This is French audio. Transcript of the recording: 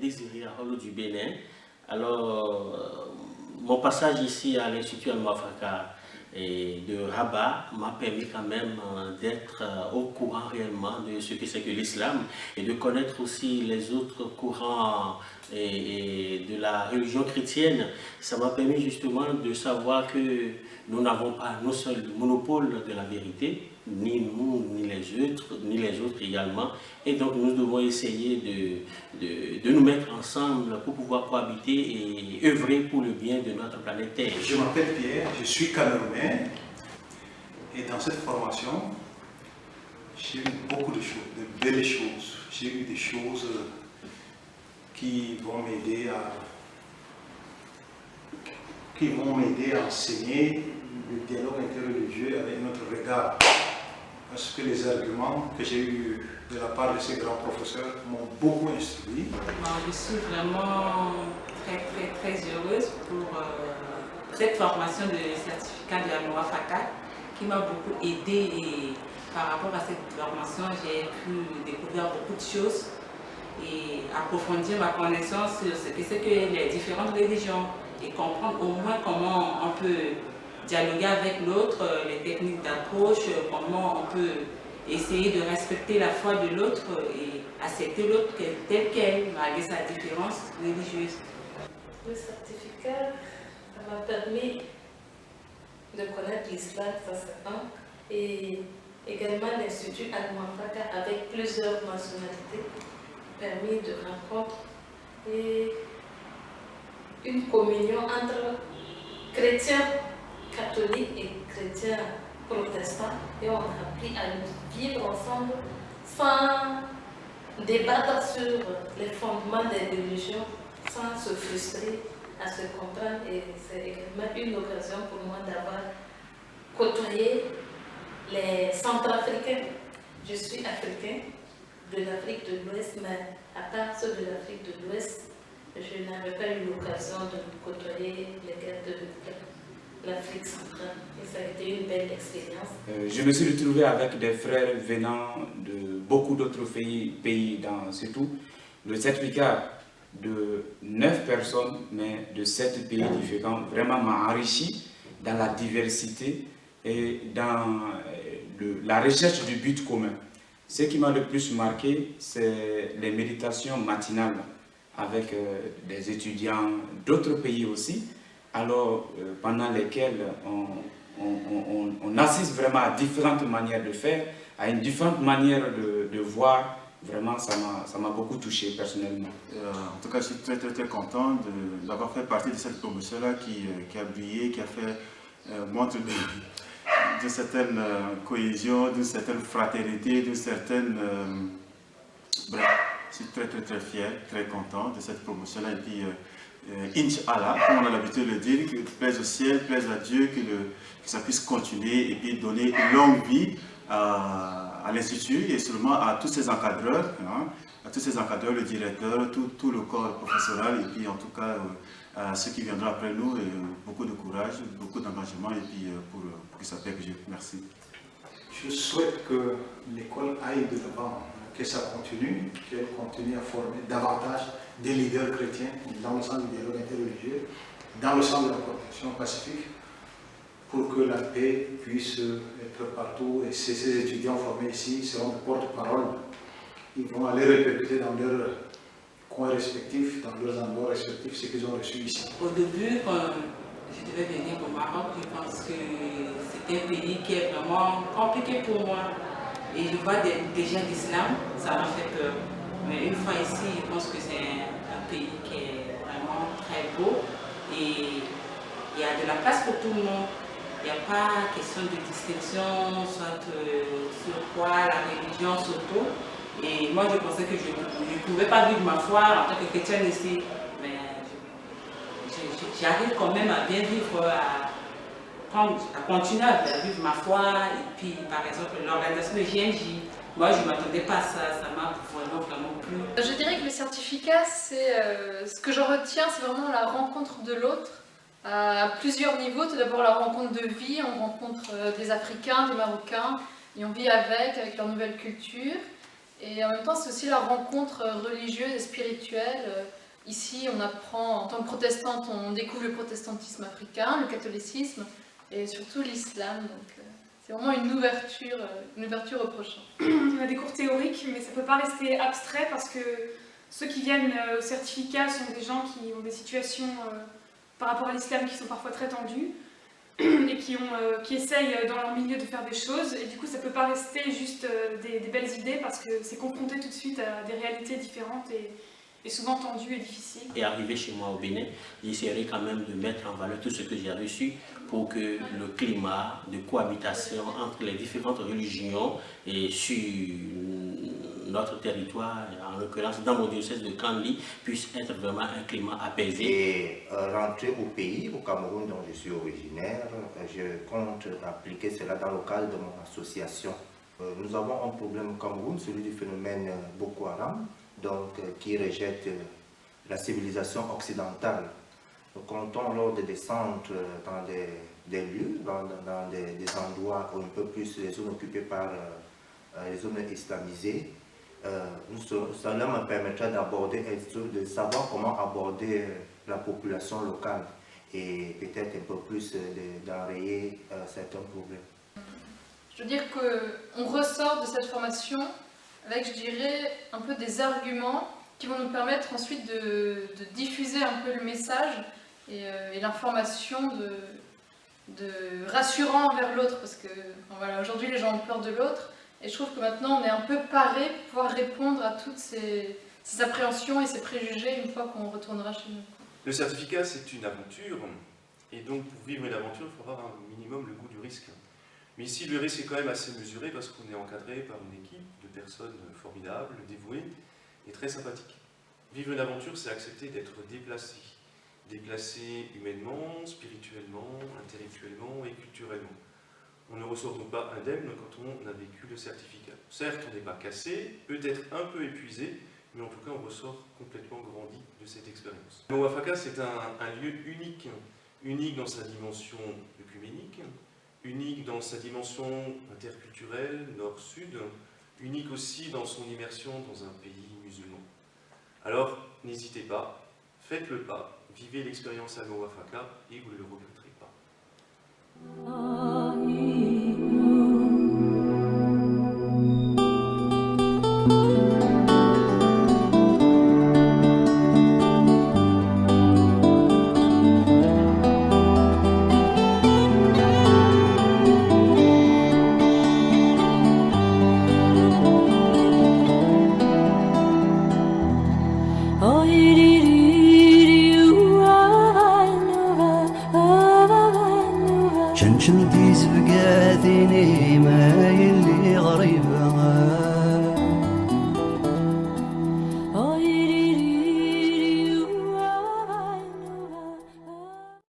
Désiré Aholo du Bénin. Alors, mon passage ici à l'Institut Al-Mafraka de Rabat m'a permis quand même d'être au courant réellement de ce que c'est que l'islam et de connaître aussi les autres courants de la religion chrétienne. Ça m'a permis justement de savoir que nous n'avons pas nous seuls le monopole de la vérité, ni nous, ni les autres également. Et donc nous devons essayer de nous mettre ensemble pour pouvoir cohabiter et œuvrer pour le bien de notre planète Terre. Je m'appelle Pierre, je suis Camerounais et dans cette formation, j'ai eu beaucoup de choses, de belles choses. J'ai eu des choses qui vont m'aider à enseigner le dialogue interreligieux avec notre regard. Parce que les arguments que j'ai eus de la part de ces grands professeurs m'ont beaucoup instruit. Je suis vraiment très heureuse pour cette formation de certificat de la Al-Mafraka qui m'a beaucoup aidée, et par rapport à cette formation, j'ai pu découvrir beaucoup de choses et approfondir ma connaissance sur ce que c'est que les différentes religions et comprendre au moins comment on peut dialoguer avec l'autre, les techniques d'approche, comment on peut essayer de respecter la foi de l'autre et accepter l'autre tel qu'elle, malgré sa différence religieuse. Le certificat m'a permis de connaître l'islam, ça c'est un, et également l'Institut Al-Mafraka avec plusieurs nationalités, permis de rencontres et une communion entre chrétiens catholiques et chrétiens protestants, et on a appris à vivre ensemble sans débattre sur les fondements des religions, sans se frustrer, à se comprendre. Et c'est également une occasion pour moi d'avoir côtoyé les Centrafricains. Je suis africain de l'Afrique de l'Ouest, mais à part ceux de l'Afrique de l'Ouest, je n'avais pas eu l'occasion de côtoyer les gars de l'Afrique centrale. Et ça a été une belle expérience. Je me suis retrouvé avec des frères venant de beaucoup d'autres pays dans ce tout. Le certificat de 9 personnes, mais de 7 pays différents, vraiment m'a enrichi dans la diversité et dans la recherche du but commun. Ce qui m'a le plus marqué, c'est les méditations matinales avec des étudiants d'autres pays aussi, alors pendant lesquelles on assiste vraiment à différentes manières de faire, à une différente manière de voir. Vraiment, ça m'a beaucoup touché personnellement. En tout cas, je suis très content d'avoir fait partie de cette promotion-là qui a brillé, qui a fait montre d'une certaine cohésion, d'une certaine fraternité, d'une certaine... bref, je suis très fier, très content de cette promotion-là. Et puis, Inch'Allah, comme on a l'habitude de le dire, que plaise au ciel, plaise à Dieu, que ça puisse continuer et puis donner longue vie à l'Institut et seulement à tous ces encadreurs, le directeur, tout le corps professoral, et puis en tout cas à ceux qui viendront après nous, et beaucoup de courage, beaucoup d'engagement, et puis pour que ça perdure. Merci. Je souhaite que l'école aille de l'avant, que ça continue, qu'elle continue à former davantage des leaders chrétiens dans le centre du dialogue interreligieux, dans le centre de la protection pacifique, pour que la paix puisse être partout. Et ces étudiants formés ici seront de porte-parole. Ils vont aller répercuter dans leurs coins respectifs, dans leurs endroits respectifs, ce qu'ils ont reçu ici. Au début, quand je devais venir au Maroc, je pense que c'est un pays qui est vraiment compliqué pour moi. Et je vois des gens d'islam, ça m'a fait peur. Mais une fois ici, je pense que c'est un pays qui est vraiment très beau. Et il y a de la place pour tout le monde. Il n'y a pas question de distinction, soit sur quoi la religion, surtout. Et moi, je pensais que je ne pouvais pas vivre ma foi en tant que chrétienne ici. Mais j'arrive quand même à bien vivre, à continuer à vivre ma foi. Et puis, par exemple, l'organisation de JNJ, moi, je ne m'attendais pas à ça. Ça m'a vraiment plu. Je dirais que le certificat, c'est ce que je retiens, c'est vraiment la rencontre de l'autre. À plusieurs niveaux. Tout d'abord la rencontre de vie, on rencontre des Africains, des Marocains, et on vit avec leur nouvelle culture. Et en même temps, c'est aussi la rencontre religieuse et spirituelle. Ici, on apprend, en tant que protestante, on découvre le protestantisme africain, le catholicisme et surtout l'islam. Donc, c'est vraiment une ouverture au prochain. On a des cours théoriques, mais ça ne peut pas rester abstrait parce que ceux qui viennent au certificat sont des gens qui ont des situations par rapport à l'islam qui sont parfois très tendues et qui essayent dans leur milieu de faire des choses. Et du coup, ça ne peut pas rester juste des belles idées parce que c'est confronté tout de suite à des réalités différentes et souvent tendues et difficiles. Et arrivé chez moi au Bénin, j'essaierai quand même de mettre en valeur tout ce que j'ai reçu pour que le climat de cohabitation entre les différentes religions et sur notre territoire, en l'occurrence dans mon diocèse de Kandy, puisse être vraiment un climat apaisé. Et rentrer au pays, au Cameroun dont je suis originaire, je compte appliquer cela dans le cadre de mon association. Nous avons un problème au Cameroun, celui du phénomène Boko Haram, donc, qui rejette la civilisation occidentale. Nous comptons lors de descentes dans des lieux, dans des endroits un peu plus les zones occupées par les zones islamisées. Cela me permettra de savoir comment aborder la population locale et peut-être un peu plus d'enrayer certains problèmes. Je veux dire qu'on ressort de cette formation avec, je dirais, un peu des arguments qui vont nous permettre ensuite de diffuser un peu le message et l'information rassurant vers l'autre, parce que voilà, aujourd'hui les gens ont peur de l'autre, et je trouve que maintenant on est un peu paré pour pouvoir répondre à toutes ces appréhensions et ces préjugés une fois qu'on retournera chez nous. Le certificat, c'est une aventure, et donc pour vivre une aventure, il faut avoir un minimum le goût du risque. Mais ici, le risque est quand même assez mesuré parce qu'on est encadré par une équipe de personnes formidables, dévouées et très sympathiques. Vivre une aventure, c'est accepter d'être déplacé. Déplacé humainement, spirituellement, intellectuellement et culturellement. On ne ressort donc pas indemne quand on a vécu le certificat. Certes, on n'est pas cassé, peut-être un peu épuisé, mais en tout cas, on ressort complètement grandi de cette expérience. Le Wafaka, c'est un lieu unique dans sa dimension œcuménique, unique dans sa dimension interculturelle, nord-sud, unique aussi dans son immersion dans un pays musulman. Alors, n'hésitez pas, faites le pas, vivez l'expérience à Wafaka et vous ne le regretterez pas. شنشنتي سبقاتيني ما يلي غريبة